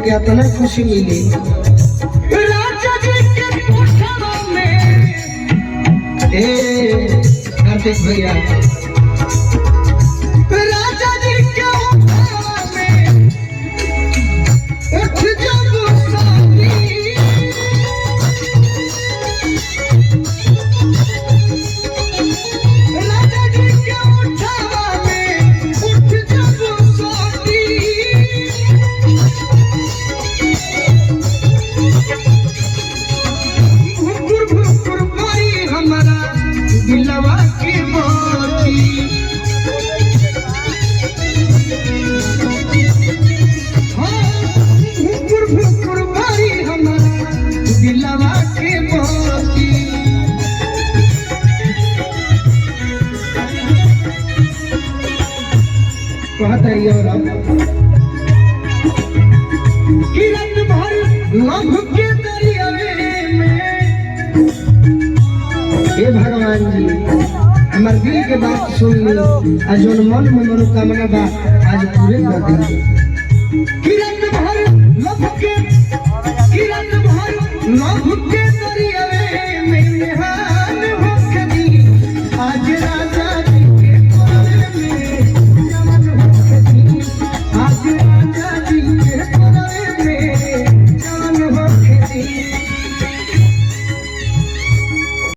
क्या तो खुशी मिली राजा जी के कोठा में। कार्तिक भैया राजा जी के कोठा में उठ जब साथी राजा जी के कोठा में उठ जब साथी दिलवा की बाती भुकुर भुकुर भारी हमारा दिलवा की बाती कहता है और किरण भर लभ के दरिया में। हे भगवान जी हमार दिल के बात सुन ली आज जो मन में मनोकामना बा आज पूरे कर दी। किरण भर लभ के